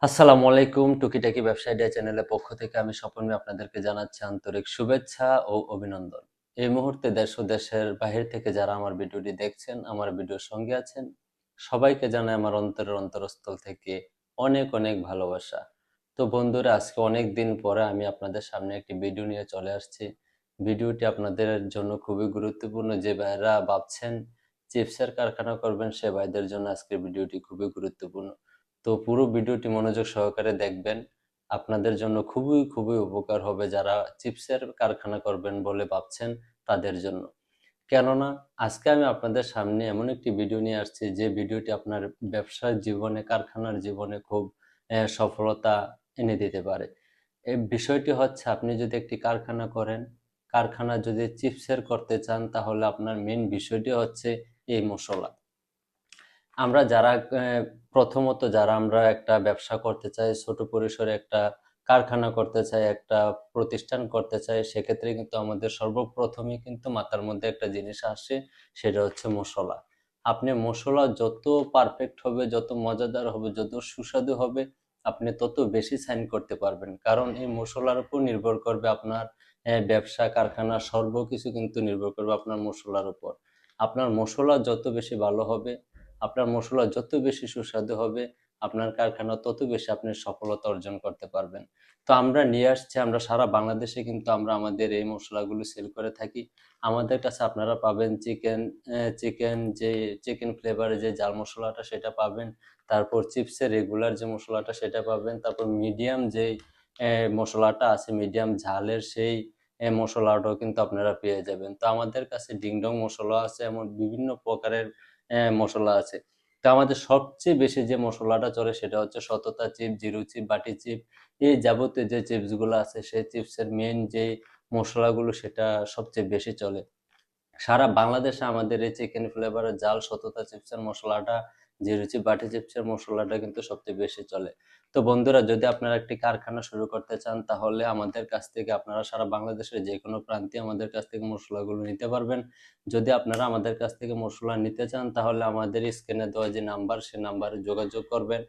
আসসালামু আলাইকুম। টুকিটাকি ব্যবসা আইডিয়া চ্যানেলের পক্ষ থেকে আমি স্বপন ভাই আপনাদেরকে জানাচ্ছি আন্তরিক শুভেচ্ছা ও অভিনন্দন। এই মুহূর্তে দেশ ও দেশের বাহির থেকে যারা আমার ভিডিওটি দেখছেন, আমার ভিডিওর সঙ্গে আছেন, সবাইকে জানাই আমার অন্তরের অন্তরস্থল থেকে অনেক অনেক ভালোবাসা। তো বন্ধুরা, আজকে অনেক দিন পরে আমি আপনাদের সামনে একটি ভিডিও নিয়ে চলে আসছি। ভিডিওটি আপনাদের জন্য খুবই গুরুত্বপূর্ণ। যে ভাইয়েরা ভাবছেন চিপসের কারখানা করবেন, সে ভাইদের জন্য আজকের ভিডিওটি খুবই গুরুত্বপূর্ণ। তো পুরো ভিডিওটি মনোযোগ সহকারে দেখবেন। আপনাদের জন্য খুবই খুবই উপকার হবে যারা চিপসের কারখানা করবেন বলে ভাবছেন তাদের জন্য। কেননা আজকে আমি আপনাদের সামনে এমন একটি ভিডিও নিয়ে আসছি যে ভিডিওটি আপনার ব্যবসার জীবনে, কারখানার জীবনে খুব সফলতা এনে দিতে পারে। এই বিষয়টি হচ্ছে, আপনি যদি একটি কারখানা করেন, কারখানা যদি চিপসের করতে চান, তাহলে আপনার মেইন বিষয়টি হচ্ছে এই মশলা। আমরা যারা প্রথমত যারা আমরা একটা ব্যবসা করতে চাই, ছোট পরিসরে একটা কারখানা করতে চাই, একটা প্রতিষ্ঠান করতে চাই, সেক্ষেত্রে কিন্তু আমাদের সর্বপ্রথমে কিন্তু মাথার মধ্যে একটা জিনিস আসে, সেটা হচ্ছে মশলা। আপনি মশলা যত পারফেক্ট হবে, যত মজাদার হবে, যত সুস্বাদু হবে, আপনি তত বেশি সাইন করতে পারবেন। কারণ এই মশলার উপর নির্ভর করবে আপনার ব্যবসা, কারখানা, সর্বকিছু কিন্তু নির্ভর করবে আপনার মশলার উপর। আপনার মশলা যত বেশি ভালো হবে, আপনার মসলা যত বেশি সুস্বাদু হবে, আপনার কারখানা তত বেশি আপনি সফলতা অর্জন করতে পারবেন। তো আমরা নিয়ে আসছি, আমরা সারা বাংলাদেশে কিন্তু আমরা আমাদের এই মশলাগুলো সেল করে থাকি। আমাদের কাছে আপনারা পাবেন চিকেন ফ্লেভারের যে জাল মশলাটা সেটা পাবেন। তারপর চিপসের রেগুলার যে মশলাটা সেটা পাবেন। তারপর মিডিয়াম যে মশলাটা আছে, মিডিয়াম ঝালের সেই মশলাটাও কিন্তু আপনারা পেয়ে যাবেন। তো আমাদের কাছে ডিংডং মশলা আছে, এমন বিভিন্ন প্রকারের মশলা আছে। তো আমাদের সবচেয়ে বেশি যে মশলাটা চলে সেটা হচ্ছে সততা চিপ, জিরো চিপ, বাটি চিপ, এই যাবতীয় যে চিপস গুলো আছে, সেই চিপসের মেন যে মশলাগুলো সেটা সবচেয়ে বেশি চলে সারা বাংলাদেশে। আমাদের এই চিকেন ফ্লেভারের জাল সততা চিপসের মশলাটা, যে রুচি বাটি চিপসের মশলাটা কিন্তু সবচেয়ে বেশি চলে। তো বন্ধুরা, যদি আপনারা একটি কারখানা শুরু করতে চান, তাহলে আমাদের কাছ থেকে আপনারা সারা বাংলাদেশের যে কোনো প্রান্তে আমাদের কাছ থেকে মশলাগুলো নিতে পারবেন। যদি আপনারা আমাদের কাছ থেকে মশলা নিতে চান, তাহলে আমাদের স্ক্রিনে দেওয়া যে নাম্বার, সে নাম্বারে যোগাযোগ করবেন,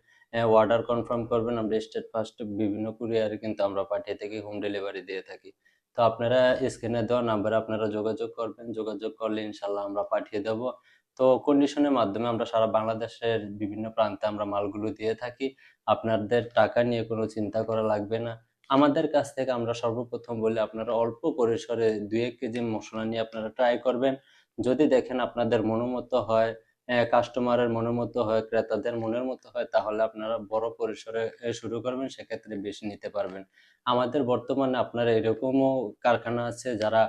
অর্ডার কনফার্ম করবেন। আমরা স্টেট ফার্স্ট বিভিন্ন কুরিয়ারে কিন্তু আমরা পাঠিয়ে থাকি, হোম ডেলিভারি দিয়ে থাকি। তো আপনারা স্ক্রিনে দেওয়া নাম্বারে আপনারা যোগাযোগ করবেন, যোগাযোগ করলে ইনশাল্লাহ আমরা পাঠিয়ে দেব। তো কন্ডিশনের মাধ্যমে আমরা সারা বাংলাদেশের বিভিন্ন প্রান্তে আমরা মালগুলো দিয়ে থাকি। আপনাদের টাকা নিয়ে কোনো চিন্তা করা লাগবে না। আমাদের কাছ থেকে আমরা সর্বপ্রথম বলি, আপনারা অল্প পরিসরে 2-1 কেজি মশলা নিয়ে আপনারা ট্রাই করবেন। যদি দেখেন আপনাদের মনোমত হয়, কাস্টমারের মনের মতো হয়, ক্রেতাদের মনের মতো হয়, তাহলে আপনারা বড় পরিসরে শুরু করবেন, সেক্ষেত্রে বেশি নিতে পারবেন। আমাদের বর্তমানে আপনার এরকমও কারখানা আছে যারা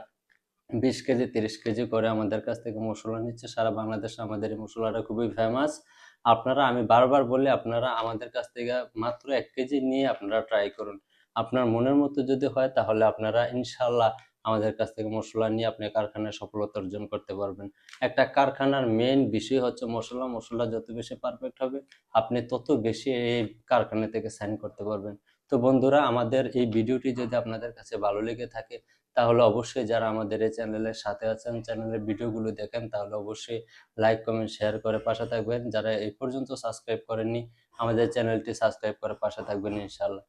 20 কেজি 30 কেজি করে আমাদের কাছ থেকে মশলা নিচ্ছে সারা বাংলাদেশে। আমাদের এই মশলাটা খুবই ফেমাস। আপনারা, আমি বারবার বলি, আপনারা আমাদের কাছ থেকে মাত্র 1 কেজি নিয়ে আপনারা ট্রাই করুন। আপনার মনের মতো যদি হয়, তাহলে আপনারা ইনশাল্লাহ আমাদের কাছ থেকে মশলা নিয়ে আপনি কারখানায় সফলতা অর্জন করতে পারবেন। একটা কারখানার মেইন বিষয় হচ্ছে মশলা। মশলা যত বেশি পারফেক্ট হবে, আপনি তত বেশি এই কারখানা থেকে সাইন করতে পারবেন। তো বন্ধুরা, আমাদের এই ভিডিওটি যদি আপনাদের কাছে ভালো লেগে থাকে, তাহলে অবশ্যই যারা আমাদের এই চ্যানেলের সাথে আছেন, চ্যানেলের ভিডিওগুলো দেখেন, তাহলে অবশ্যই লাইক, কমেন্ট, শেয়ার করে পাশে থাকবেন। যারা এই পর্যন্ত সাবস্ক্রাইব করেননি, আমাদের চ্যানেলটি সাবস্ক্রাইব করে পাশে থাকবেন ইনশাআল্লাহ।